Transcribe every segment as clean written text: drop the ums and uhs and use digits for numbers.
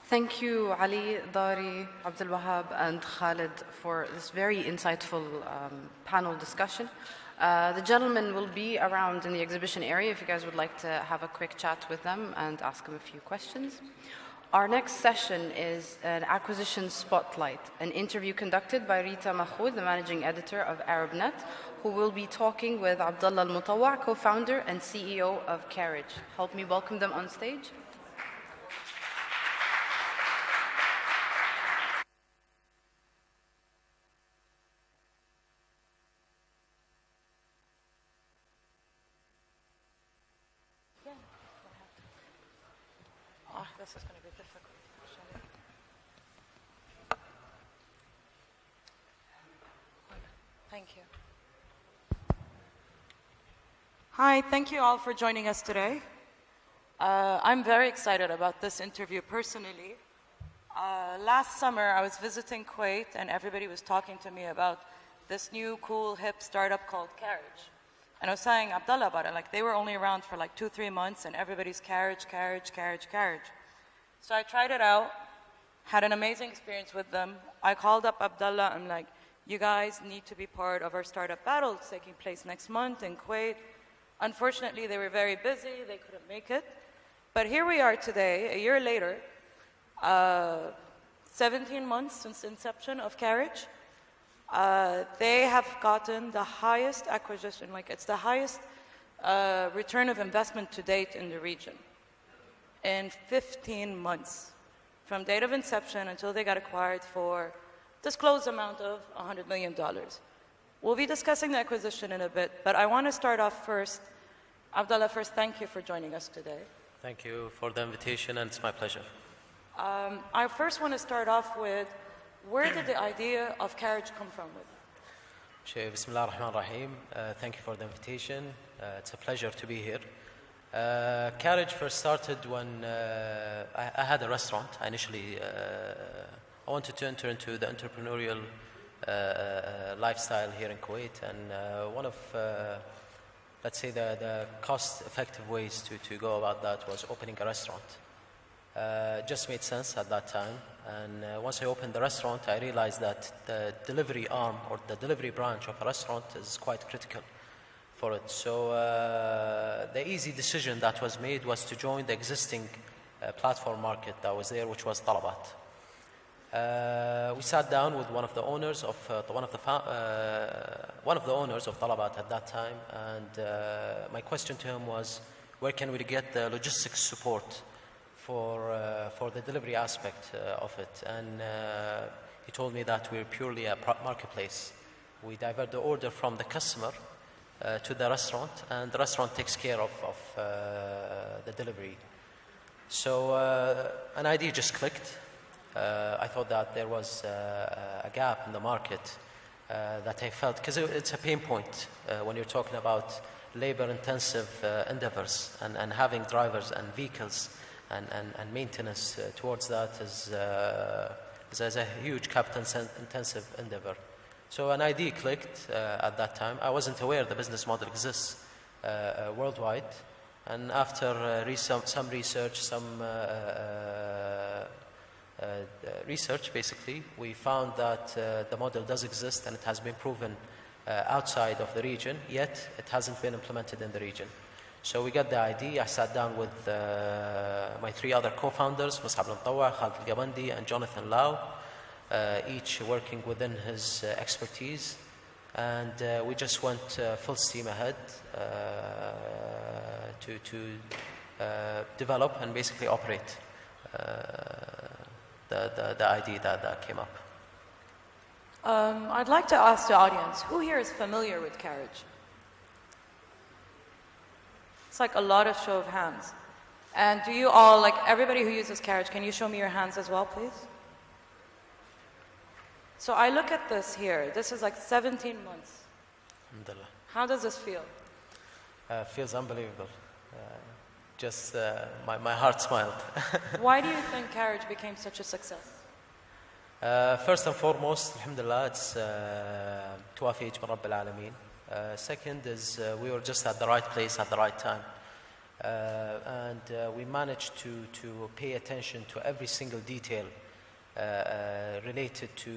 Thank you, Ali, Dari, Abdul Wahab, and Khalid for this very insightful panel discussion. The gentlemen will be around in the exhibition area if you guys would like to have a quick chat with them and ask them a few questions. Our next session is an acquisition spotlight, an interview conducted by Rita Makhoul, the managing editor of ArabNet, who will be talking with Abdullah Mutawa, co-founder and CEO of Carriage. Help me welcome them on stage. This is going to be difficult. Thank you. Hi, thank you all for joining us today. I'm very excited about this interview personally. Last summer, I was visiting Kuwait, and everybody was talking to me about this new, cool, hip startup called Carriage. And I was saying Abdullah about it, like they were only around for like 2-3 months, and everybody's Carriage. So I tried it out, had an amazing experience with them. I called up Abdullah, I'm like, you guys need to be part of our startup battle. It's taking place next month in Kuwait. Unfortunately, they were very busy, they couldn't make it. But here we are today, a year later, 17 months since inception of Carriage. They have gotten the highest acquisition, like it's the highest return of investment to date in the region. In 15 months, from date of inception until they got acquired for disclosed amount of $100 million. We'll be discussing the acquisition in a bit, but I want to start off first. Abdullah, first, thank you for joining us today. Thank you for the invitation, and it's my pleasure. I first want to start off with, where did the idea of Carriage come from? Bismillah ar-Rahman ar-Rahim. Thank you for the invitation. It's a pleasure to be here. Carriage first started when I had a restaurant. I initially I wanted to enter into the entrepreneurial lifestyle here in Kuwait, and one of let's say the cost-effective ways to go about that was opening a restaurant. It just made sense at that time, and once I opened the restaurant, I realized that the delivery arm or the delivery branch of a restaurant is quite critical for it. So the easy decision that was made was to join the existing platform market that was there, which was Talabat. We sat down with one of the owners of Talabat at that time, and my question to him was, where can we get the logistics support for the delivery aspect of it? And he told me that we're purely a marketplace. We divert the order from the customer to the restaurant, and the restaurant takes care of the delivery. So an idea just clicked. I thought that there was a gap in the market that I felt, because it's a pain point when you're talking about labor-intensive endeavors, and having drivers and vehicles and maintenance towards that is a huge capital-intensive endeavor. So an idea clicked at that time. I wasn't aware the business model exists worldwide. And after some research, basically, we found that the model does exist, and it has been proven outside of the region, yet it hasn't been implemented in the region. So we got the idea. I sat down with my 3 other co-founders, Mus'ab al-Mutawa, Khalid al-Gabandi, and Jonathan Lau, each working within his expertise, and we just went full steam ahead to develop and basically operate the idea that came up. I'd like to ask the audience, who here is familiar with Carriage? It's like a lot of show of hands. And do you all, like everybody who uses Carriage, can you show me your hands as well, please? So I look at this here. This is like 17 months. Alhamdulillah. How does this feel? Feels unbelievable. My heart smiled. Why do you think Carriage became such a success? First and foremost, alhamdulillah, it's توافيق من رب العالمين. Second is we were just at the right place at the right time. We managed to pay attention to every single detail related to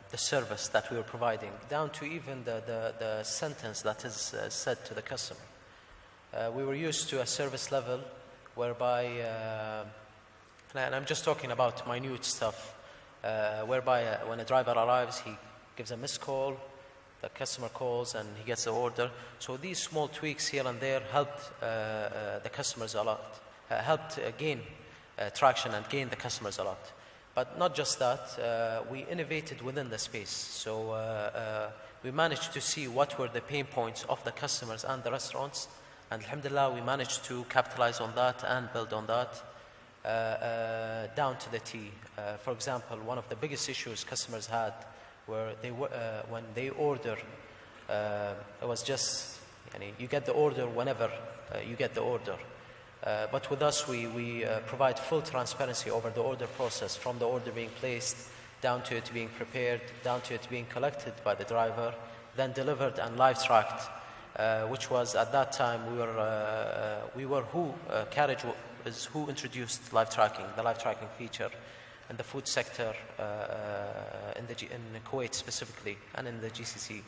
the service that we were providing, down to even the sentence that is said to the customer. We were used to a service level whereby, and I'm just talking about minute stuff, whereby when a driver arrives, he gives a missed call, the customer calls and he gets the order. So these small tweaks here and there helped the customers a lot, helped gain traction and gain the customers a lot. But not just that, we innovated within the space. So we managed to see what were the pain points of the customers and the restaurants. And alhamdulillah, we managed to capitalize on that and build on that down to the T. For example, one of the biggest issues customers had where they when they order, it was just, you get the order whenever you get the order. But with us, we provide full transparency over the order process, from the order being placed, down to it being prepared, down to it being collected by the driver, then delivered and live tracked, which was at that time, Carriage is who introduced live tracking, the live tracking feature in the food sector in Kuwait specifically, and in the GCC.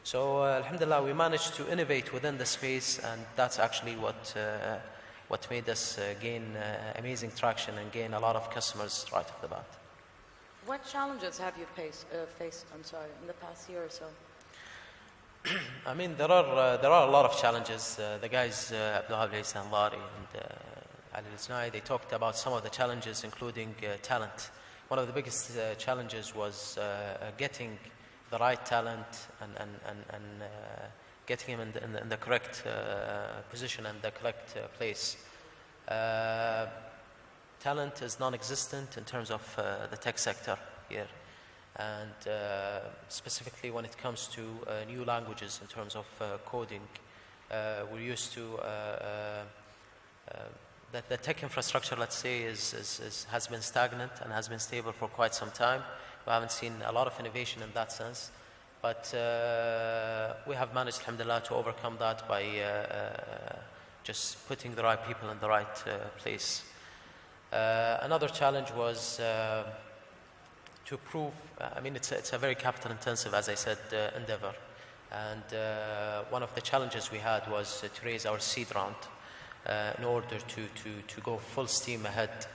So alhamdulillah, we managed to innovate within the space, and that's actually what made us gain amazing traction and gain a lot of customers right off the bat. What challenges have you faced in the past year or so? I mean, there are a lot of challenges. The guys, Abdullah and Lari and Ali Liznai, they talked about some of the challenges, including talent. One of the biggest challenges was getting the right talent and getting him in the correct position and the correct place. Talent is non-existent in terms of the tech sector here. And specifically when it comes to new languages in terms of coding, we're used to that the tech infrastructure, let's say, has been stagnant and has been stable for quite some time. We haven't seen a lot of innovation in that sense, but we have managed, alhamdulillah, to overcome that by just putting the right people in the right place. Another challenge was to prove, I mean, it's a very capital intensive, as I said, endeavor. And one of the challenges we had was to raise our seed round in order to go full steam ahead.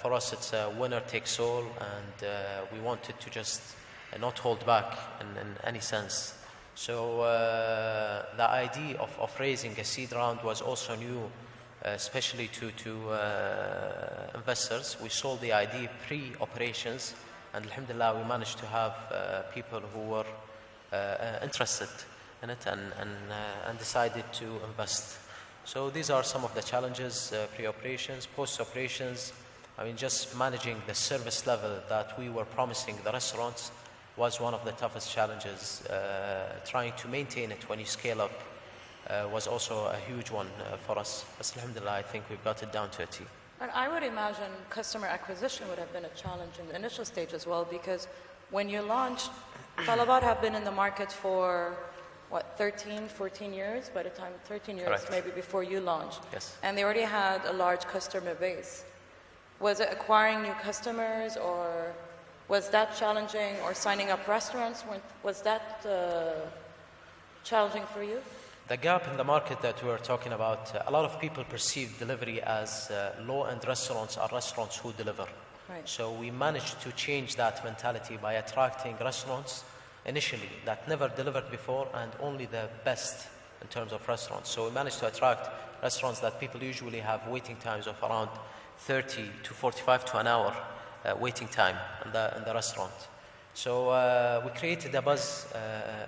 For us, it's a winner takes all, and we wanted to just not hold back in any sense. So the idea of raising a seed round was also new, especially to investors. We sold the idea pre-operations, and alhamdulillah, we managed to have people who were interested in it and decided to invest. So these are some of the challenges, pre-operations, post-operations. I mean, just managing the service level that we were promising the restaurants was one of the toughest challenges. Trying to maintain it when you scale up was also a huge one for us. But alhamdulillah, I think we've got it down to a T. And I would imagine customer acquisition would have been a challenge in the initial stage as well, because when you launched, Talabat have been in the market for, 13, 14 years by the time, 13 years Correct. maybe before you launched. Yes. And they already had a large customer base. Was it acquiring new customers, or was that challenging, or signing up restaurants? Was that challenging for you? The gap in the market that we were talking about, a lot of people perceive delivery as low-end restaurants are restaurants who deliver. Right. So we managed to change that mentality by attracting restaurants initially that never delivered before, and only the best in terms of restaurants. So we managed to attract restaurants that people usually have waiting times of around 30 to 45 to an hour waiting time in the restaurant. So we created a buzz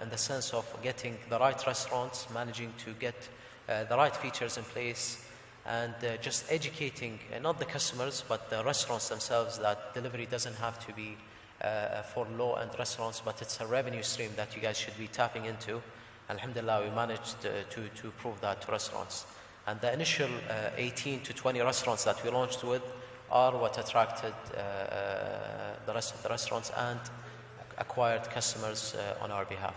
in the sense of getting the right restaurants, managing to get the right features in place, and just educating not the customers but the restaurants themselves that delivery doesn't have to be for low-end restaurants, but it's a revenue stream that you guys should be tapping into. Alhamdulillah, we managed to prove that to restaurants. And the initial 18 to 20 restaurants that we launched with are what attracted the rest of the restaurants and acquired customers on our behalf.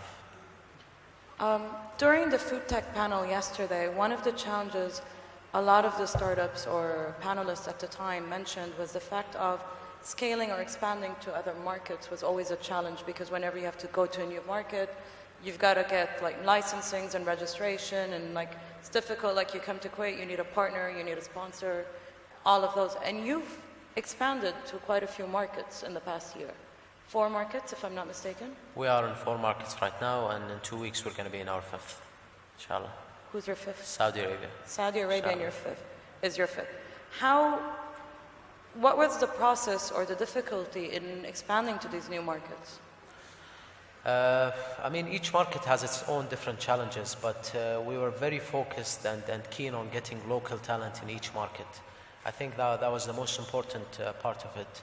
During the food tech panel yesterday, one of the challenges a lot of the startups or panelists at the time mentioned was the fact of scaling or expanding to other markets was always a challenge, because whenever you have to go to a new market, you've got to get like licensings and registration, and like it's difficult. Like you come to Kuwait, you need a partner, you need a sponsor, all of those. And you've expanded to quite a few markets in the past year. 4 markets, if I'm not mistaken. We are in 4 markets right now, and in 2 weeks we're going to be in our 5th, inshallah. Who's your 5th? Saudi Arabia. Saudi Arabia and your 5th is your 5th. What was the process or the difficulty in expanding to these new markets? I mean, each market has its own different challenges, but we were very focused and keen on getting local talent in each market. I think that was the most important part of it.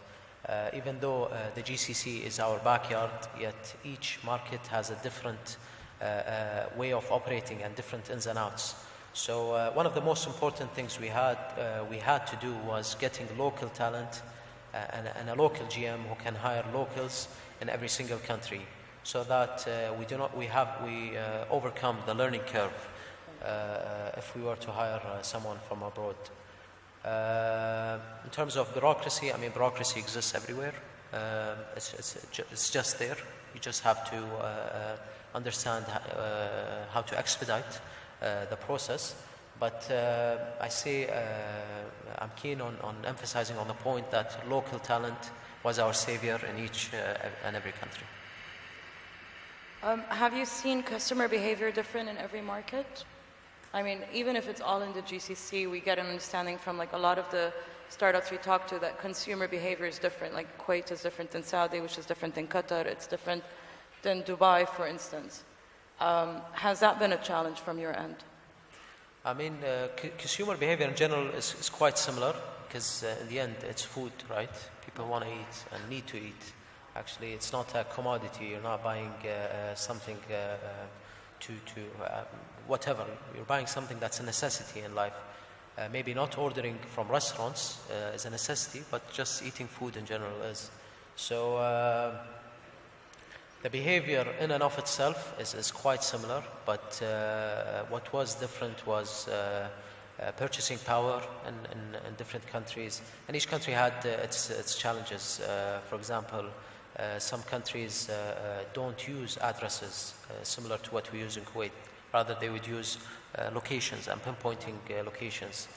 Even though the GCC is our backyard, yet each market has a different way of operating and different ins and outs. So one of the most important things we had to do was getting local talent and a local GM who can hire locals in every single country, so that we overcome the learning curve if we were to hire someone from abroad. In terms of bureaucracy, I mean, bureaucracy exists everywhere. It's just there. You just have to understand how to expedite the process. But I say I'm keen on emphasizing on the point that local talent was our savior in each and every country. Have you seen customer behavior different in every market? I mean, even if it's all in the GCC, we get an understanding from like a lot of the startups we talk to that consumer behavior is different. Like Kuwait is different than Saudi, which is different than Qatar. It's different than Dubai, for instance. Has that been a challenge from your end? I mean, consumer behavior in general is quite similar, because in the end it's food, right? People want to eat and need to eat. Actually, it's not a commodity. You're not buying something whatever. You're buying something that's a necessity in life. Maybe not ordering from restaurants is a necessity, but just eating food in general is. So the behavior in and of itself is quite similar, but what was different was purchasing power in different countries. And each country had its challenges. For example, some countries don't use addresses similar to what we use in Kuwait. Rather, they would use locations and pinpointing locations.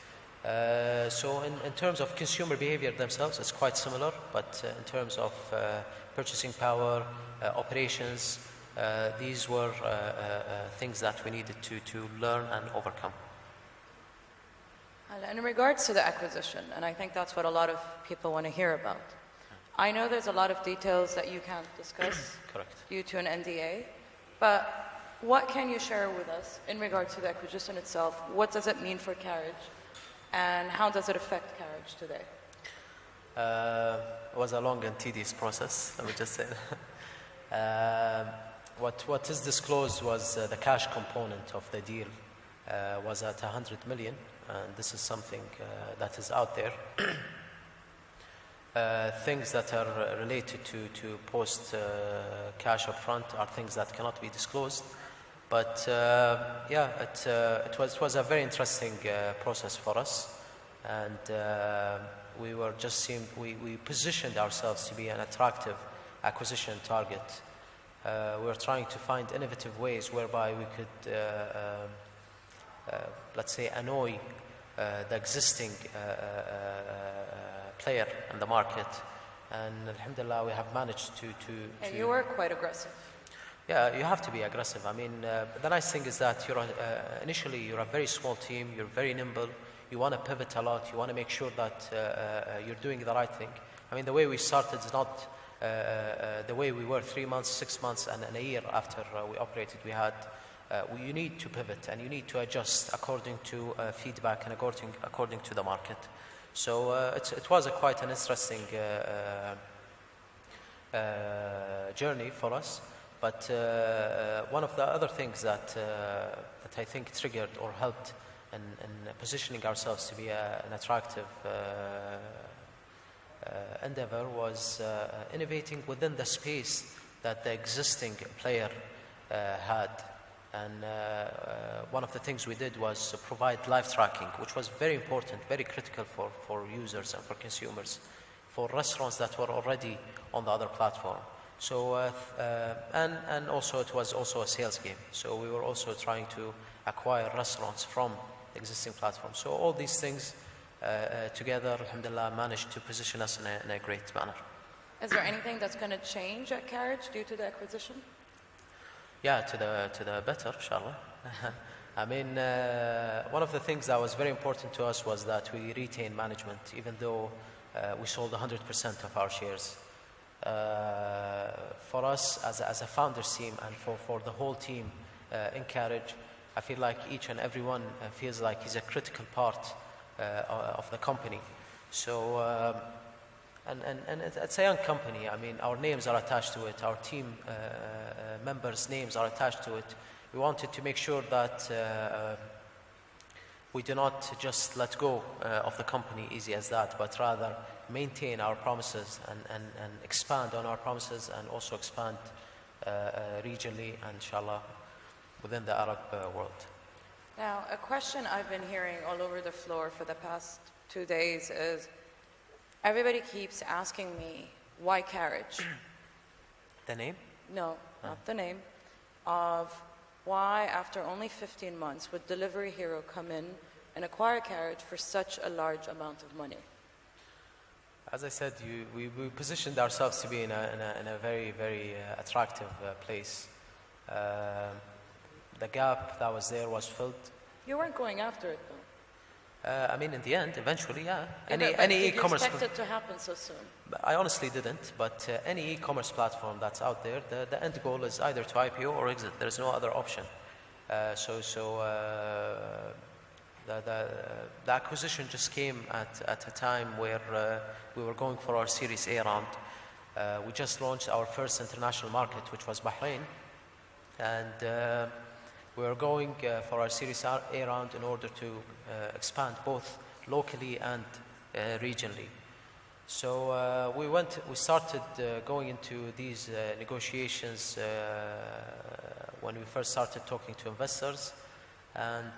So in terms of consumer behavior themselves, it's quite similar, but in terms of purchasing power, operations, these were things that we needed to learn and overcome. In regards to the acquisition, and I think that's what a lot of people want to hear about, I know there's a lot of details that you can't discuss due to an NDA, but what can you share with us in regards to the acquisition itself? What does it mean for Carriage, and how does it affect Carriage today? It was a long and tedious process, let me just say that. What is disclosed was the cash component of the deal was at 100 million, and this is something that is out there. Things that are related to post cash up front are things that cannot be disclosed. But yeah, it was a very interesting process for us, and we positioned ourselves to be an attractive acquisition target. We were trying to find innovative ways whereby we could, let's say, annoy the existing player in the market, and alhamdulillah we have managed to And you were quite aggressive. Yeah, you have to be aggressive. I mean, the nice thing is that initially you're a very small team, you're very nimble, you want to pivot a lot, you want to make sure that you're doing the right thing. I mean, the way we started is not the way we were 3 months, 6 months, and a year after we operated. You need to pivot and you need to adjust according to feedback and according to the market. So it was quite an interesting journey for us. But one of the other things that I think triggered or helped in positioning ourselves to be an attractive endeavor was innovating within the space that the existing player had. And one of the things we did was provide live tracking, which was very important, very critical for users and for consumers, for restaurants that were already on the other platform. So, and also it was also a sales game. So we were also trying to acquire restaurants from the existing platform. So all these things together, alhamdulillah, managed to position us in a great manner. Is there anything that's going to change at Carriage due to the acquisition? Yeah, to the better, inshallah. I mean, one of the things that was very important to us was that we retain management, even though we sold 100% of our shares. For us, as a founders team, and for the whole team in Carriage, I feel like each and every one feels like he's a critical part of the company. So, and it's a young company. I mean, our names are attached to it. Our team members' names are attached to it. We wanted to make sure that we do not just let go of the company easy as that, but rather maintain our promises and expand on our promises, and also expand regionally and inshallah within the Arab world. Now, a question I've been hearing all over the floor for the past 2 days is, everybody keeps asking me, why Carriage? The name? No, not the name. Of why, after only 15 months, would Delivery Hero come in and acquire Carriage for such a large amount of money? As I said, we positioned ourselves to be in a very, very attractive place. The gap that was there was filled. You weren't going after it, though. I mean, in the end, eventually, yeah. But Any e-commerce. Did you expect it to happen so soon? I honestly didn't, but any e-commerce platform that's out there, the end goal is either to IPO or exit. There's no other option. The acquisition just came at a time where we were going for our Series A round. We just launched our first international market, which was Bahrain, and we were going for our Series A round in order to expand both locally and regionally. So we started going into these negotiations when we first started talking to investors, and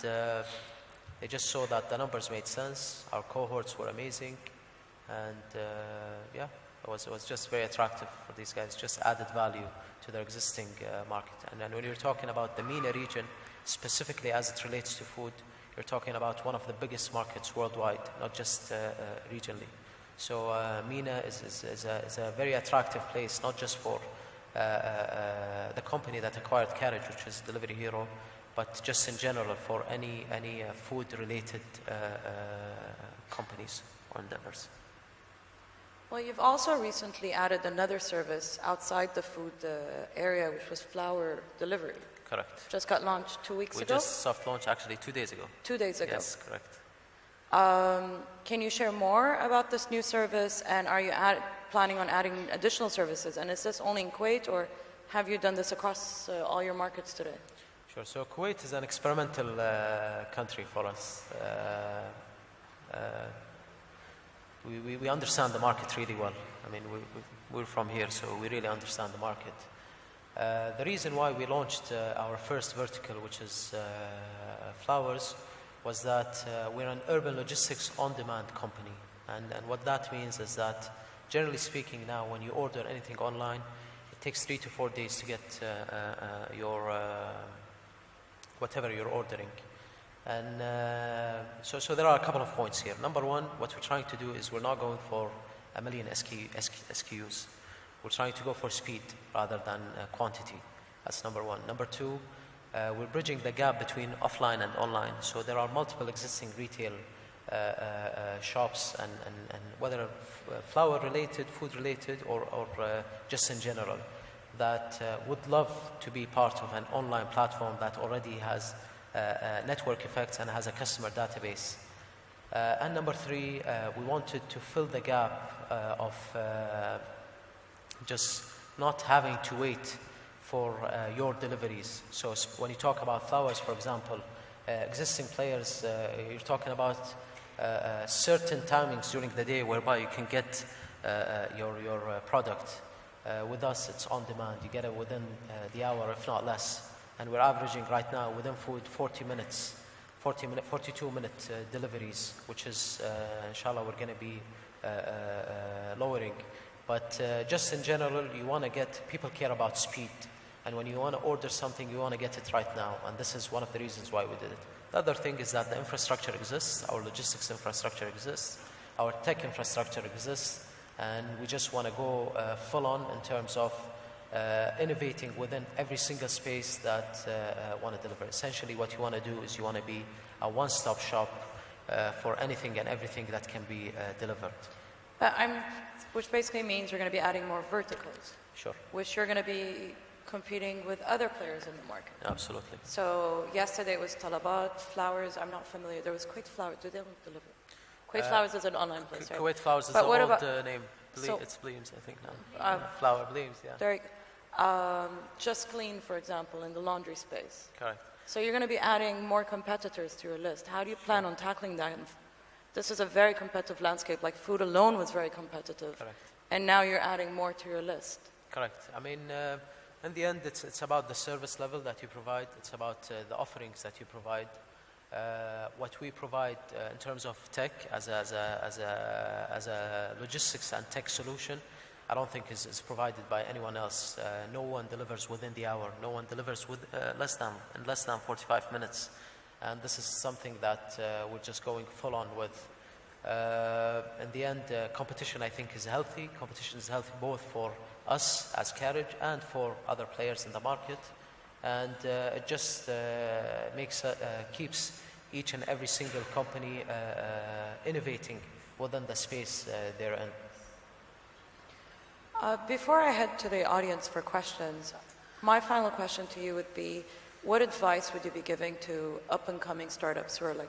they just saw that the numbers made sense, our cohorts were amazing, and yeah, it was just very attractive for these guys, just added value to their existing market. And then when you're talking about the MENA region, specifically as it relates to food, you're talking about one of the biggest markets worldwide, not just regionally. So MENA is a very attractive place, not just for the company that acquired Carriage, which is Delivery Hero, but just in general for any food-related companies or endeavors. Well, you've also recently added another service outside the food area, which was flour delivery. Correct. Just got launched 2 weeks ago? We just soft launched actually 2 days ago. 2 days ago. Yes, correct. Can you share more about this new service, and are you planning on adding additional services? And is this only in Kuwait, or have you done this across all your markets today? Sure. So Kuwait is an experimental country for us. We understand the market really well. I mean, we're from here, so we really understand the market. The reason why we launched our first vertical, which is flowers, was that we're an urban logistics on-demand company. And what that means is that, generally speaking now, when you order anything online, it takes 3 to 4 days to get your whatever you're ordering. And so there are a couple of points here. Number one, what we're trying to do is we're not going for a million SKUs. We're trying to go for speed rather than quantity. That's number one. Number two, we're bridging the gap between offline and online. So there are multiple existing retail shops, and whether flower related, food related, or just in general, that would love to be part of an online platform that already has network effects and has a customer database. And number three, we wanted to fill the gap of just not having to wait for your deliveries. So when you talk about flowers, for example, existing players, you're talking about certain timings during the day whereby you can get your product. With us, it's on demand. You get it within the hour, if not less. and we're averaging right now within food 42-minute deliveries, which is, inshallah, we're going to be lowering. But just in general, you want to get, people care about speed. And when you want to order something, you want to get it right now. And this is one of the reasons why we did it. The other thing is that the infrastructure exists, our logistics infrastructure exists, our tech infrastructure exists, and we just want to go full on in terms of innovating within every single space that want to deliver. Essentially, what you want to do is you want to be a one-stop shop for anything and everything that can be delivered. Which basically means you're going to be adding more verticals. Sure. Which you're going to be competing with other players in the market. Absolutely. So yesterday it was Talabat, Flowers. I'm not familiar. There was Kuwait Flowers. Do they deliver? Kuwait Flowers is an online place, right? Kuwait Flowers is but the what old about, name. So, it's Bleams, I think now. Flower Bleams, yeah. Very good. Just Clean, for example, in the laundry space. Correct. So you're going to be adding more competitors to your list. How do you plan on tackling that? This is a very competitive landscape. Like food alone was very competitive. Correct. And now you're adding more to your list. Correct. I mean, in the end, it's about the service level that you provide. It's about the offerings that you provide. What we provide in terms of tech as a logistics and tech solution, I don't think is provided by anyone else. No one delivers within the hour. No one delivers with less than 45 minutes. And this is something that we're just going full on with. In the end, competition, I think, is healthy. Competition is healthy both for us as Carriage and for other players in the market. And it just keeps each and every single company innovating within the space they're in. Before I head to the audience for questions, my final question to you would be, what advice would you be giving to up-and-coming startups who are like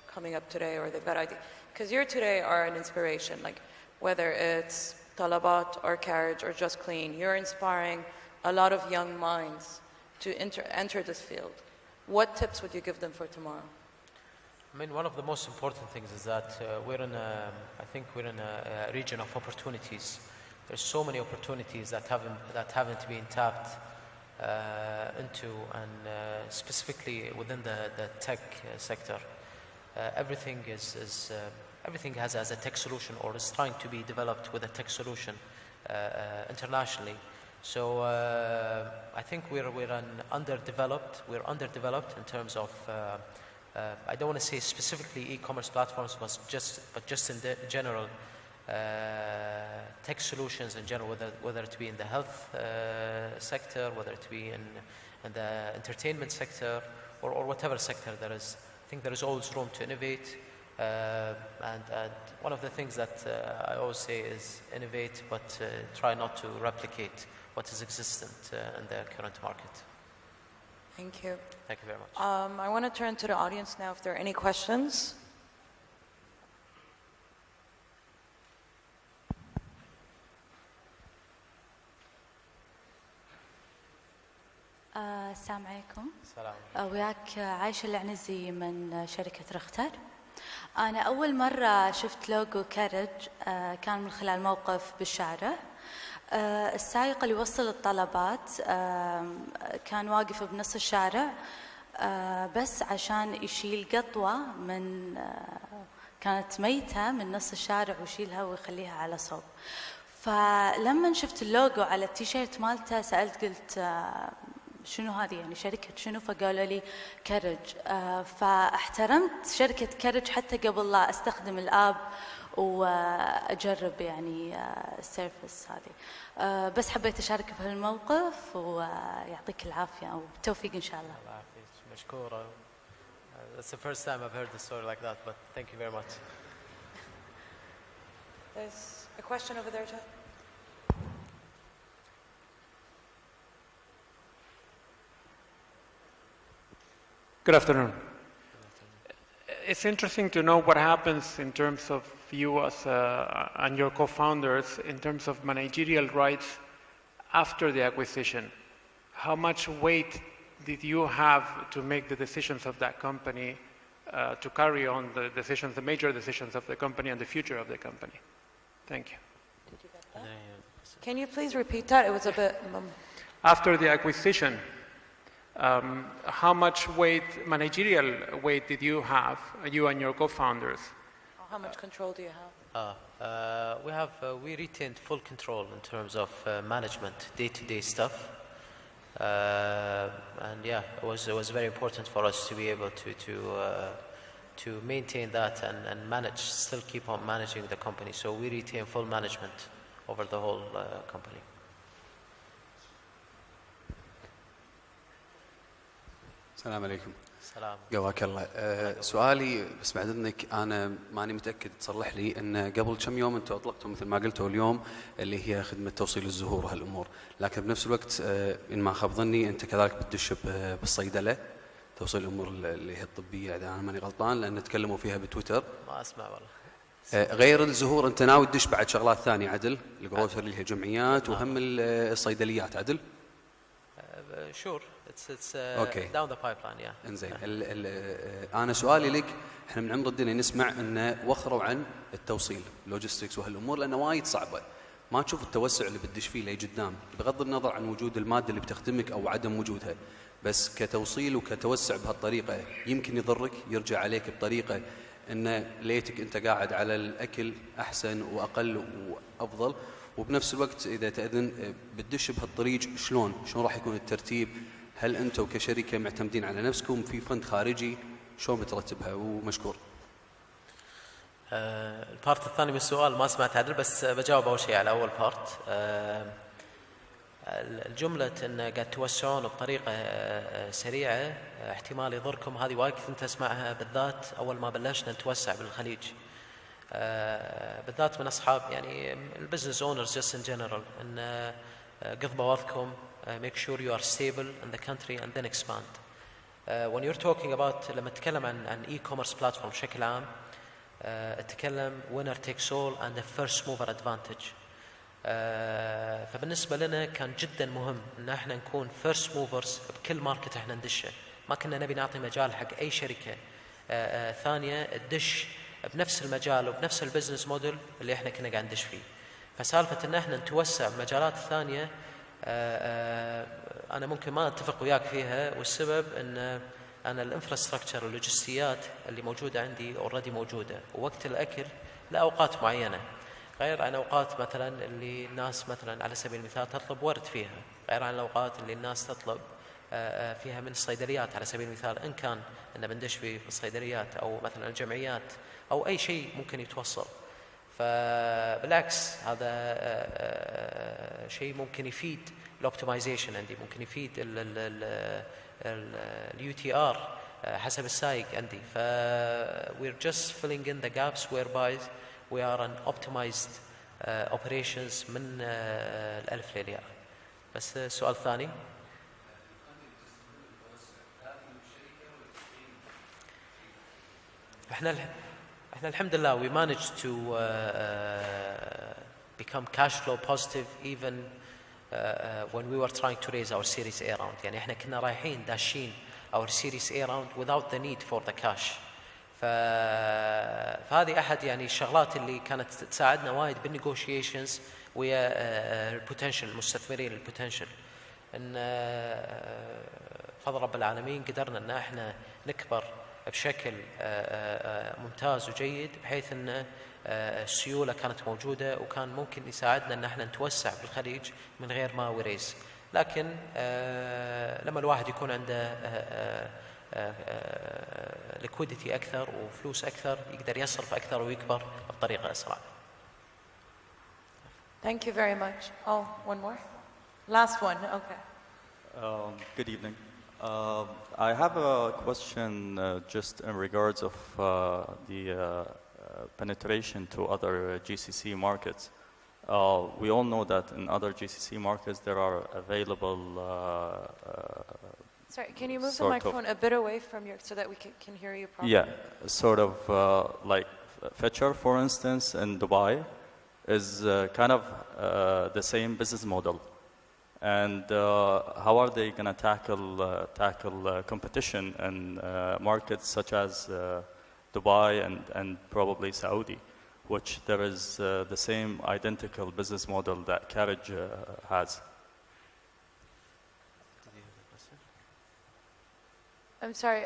coming up today or they've got ideas? Because you today are an inspiration, like whether it's Talabat or Carriage or Just Clean, you're inspiring a lot of young minds to enter this field. What tips would you give them for tomorrow? I mean, one of the most important things is that I think we're in a region of opportunities. There's so many opportunities that haven't been tapped into, and specifically within the tech sector. Everything everything has a tech solution or is trying to be developed with a tech solution internationally. So I think we're underdeveloped. We're underdeveloped in terms of I don't want to say specifically e-commerce platforms, but just in general tech solutions in general, whether it be in the health sector, whether it be in the entertainment sector, or whatever sector there is. I think there is always room to innovate. And one of the things that I always say is innovate, but try not to replicate what is existent in the current market. Thank you. Thank you very much. I want to turn to the audience now if there are any questions. السلام عليكم. وياك عايشة العنزي من شركة رختر. أنا أول مرة شفت لوجو كارج كان من خلال موقف بالشارع. السائق اللي وصل الطلبات كان واقف بنص الشارع بس عشان يشيل قطوة من كانت ميتة من نص الشارع ويشيلها ويخليها على صوب. فلما شفت اللوجو على التيشيرت مالته سألت قلت شنو هذه يعني شركة شنو؟ فقالوا لي كارج. فاحترمت شركة كارج حتى قبل لا استخدم الاب واجرب يعني السيرفس هذه. بس حبيت اشارك بهالموقف ويعطيك العافية وبالتوفيق ان شاء الله. الله يعافيك. مشكورة. That's the first time I've heard a story like that, but thank you very much. There's a question over there, Chad. Good afternoon. It's interesting to know what happens in terms of you as and your co-founders in terms of managerial rights after the acquisition. How much weight did you have to make the decisions of that company to carry on the decisions, the major decisions of the company and the future of the company? Thank you. Did you get that? Can you please repeat that? It was a bit... After the acquisition, how much managerial weight did you have, you and your co-founders? How much control do you have? We retained full control in terms of management, day-to-day stuff. And yeah, it was very important for us to be able to maintain that and still keep on managing the company. So we retain full management over the whole company. السلام عليكم. السلام. قواك الله. سؤالي بس بعد اذنك انا ماني متاكد تصلح لي ان قبل كم يوم انتم اطلقتوا مثل ما قلتوا اليوم اللي هي خدمه توصيل الزهور وهالامور، لكن بنفس الوقت ان ما خاب ظني انت كذلك بتدش بالصيدله توصيل الامور اللي هي الطبيه اذا انا ماني غلطان، لان تكلموا فيها بتويتر. ما اسمع والله. غير الزهور انت ناوي تدش بعد شغلات ثانيه عدل؟ الجروسري اللي هي جمعيات وهم الصيدليات عدل؟ Sure. It's okay. down the pipeline, yeah. انزين انا سؤالي لك، احنا من عمر الدنيا نسمع ان وخروا عن التوصيل لوجيستكس وهالامور لانه وايد صعبه، ما تشوف التوسع اللي بتدش فيه لقدام بغض النظر عن وجود الماده اللي بتخدمك او عدم وجودها، بس كتوصيل وكتوسع بهالطريقه يمكن يضرك يرجع عليك بطريقه ان ليتك انت قاعد على الاكل احسن واقل وافضل، وبنفس الوقت اذا تاذن بتدش بهالطريق شلون راح يكون الترتيب؟ هل انتم كشركه معتمدين على نفسكم في فند خارجي؟ شلون بترتبها؟ ومشكور. البارت الثاني من السؤال ما سمعت عدل، بس بجاوب اول شيء على اول بارت. الجمله ان قاعد توسعون بطريقه سريعه احتمال يضركم، هذه وايد كنت اسمعها بالذات اول ما بلشنا نتوسع بالخليج، بالذات من اصحاب يعني البزنس اونرز جست ان جنرال، ان قضبوا وضعكم، make sure you are stable in the country and then expand. When you're talking about لما تتكلم عن e-commerce platform بشكل عام، اتكلم winner takes all and the first mover advantage. فبالنسبة لنا كان جدا مهم ان احنا نكون first movers بكل ماركت احنا ندشه، ما كنا نبي نعطي مجال حق اي شركة ثانية تدش بنفس المجال وبنفس البزنس موديل اللي احنا كنا قاعد ندش فيه. فسالفة ان احنا نتوسع بمجالات ثانية انا ممكن ما اتفق وياك فيها، والسبب ان انا الانفراستراكشر واللوجستيات اللي موجوده عندي اوريدي موجوده، ووقت الاكل لاوقات معينه، غير عن اوقات مثلا اللي الناس مثلا على سبيل المثال تطلب ورد فيها، غير عن الاوقات اللي الناس تطلب فيها من الصيدليات على سبيل المثال، ان كان ان بندش في الصيدليات او مثلا الجمعيات او اي شيء ممكن يتوصل. فبالعكس هذا شيء ممكن يفيد الاوبتمايزيشن عندي، ممكن يفيد اليو تي ار حسب السايق عندي. ف we're just filling in the gaps whereby we are an optimized operations من الألف للياء. بس السؤال الثاني احنا الحمد لله we managed to become cash flow positive even when we were trying to raise our Series A round. يعني احنا كنا رايحين داشين our Series A round without the need for the cash. فهذه احد يعني الشغلات اللي كانت تساعدنا وايد بالنيغوشيشنز ويا البوتنشل المستثمرين البوتنشل، ان فضل رب العالمين قدرنا ان احنا نكبر بشكل ممتاز وجيد، بحيث ان السيوله كانت موجوده وكان ممكن يساعدنا ان احنا نتوسع بالخليج من غير ما وريز. لكن لما الواحد يكون عنده liquidity اكثر وفلوس اكثر يقدر يصرف اكثر ويكبر بطريقه اسرع. Thank you very much. Oh, one more? Last one, okay. Good evening. I have a question just in regards of the penetration to other GCC markets. We all know that in other GCC markets there are available Sorry, can you move the microphone a bit away from your, so that we can hear you properly? Yeah, sort of like Fetcher, for instance, in Dubai, is kind of the same business model. And how are they going to tackle competition in markets such as Dubai and probably Saudi, which there is the same identical business model that Carriage has? I'm sorry,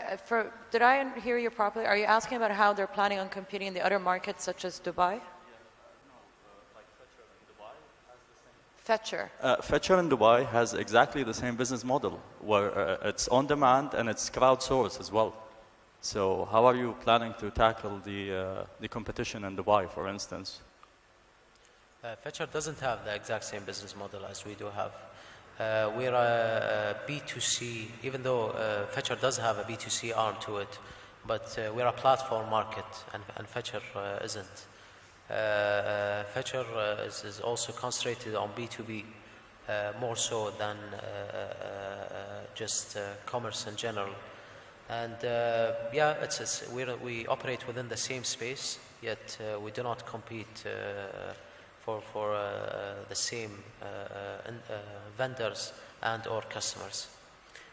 did I hear you properly? Are you asking about how they're planning on competing in the other markets such as Dubai? Fetcher. Fetcher in Dubai has exactly the same business model where it's on demand and it's crowdsourced as well. So how are you planning to tackle the competition in Dubai, for instance? Fetcher doesn't have the exact same business model as we do have. We're a B2C, even though Fetcher does have a B2C arm to it, but we're a platform market and Fetcher isn't. Fetcher is also concentrated on B2B more so than just commerce in general. And yeah, we operate within the same space, yet we do not compete for the same vendors and or customers.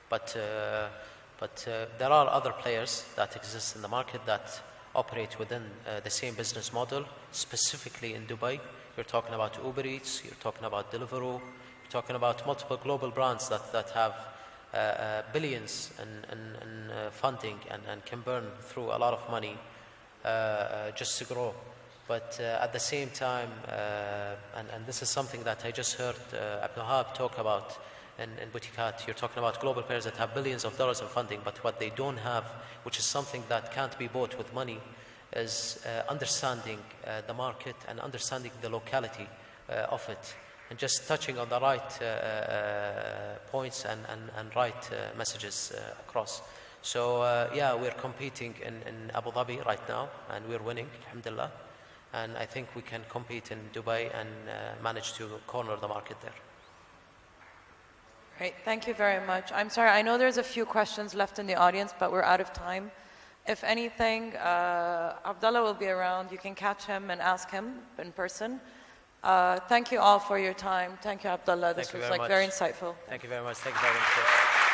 But there are other players that exist in the market that operate within the same business model, specifically in Dubai. You're talking about Uber Eats, you're talking about Deliveroo, you're talking about multiple global brands that have billions in funding and can burn through a lot of money just to grow. But at the same time, and this is something that I just heard Abdullah talk about in Butikat, you're talking about global players that have billions of dollars of funding, but what they don't have, which is something that can't be bought with money, is understanding the market and understanding the locality of it, and just touching on the right points and right messages across. So yeah, we're competing in Abu Dhabi right now, and we're winning, alhamdulillah. And I think we can compete in Dubai and manage to corner the market there. Great, thank you very much. I'm sorry, I know there's a few questions left in the audience, but we're out of time. If anything, Abdullah will be around. You can catch him and ask him in person. Thank you all for your time. Thank you, Abdullah. This was very insightful. Thank you very much. Thank you very much.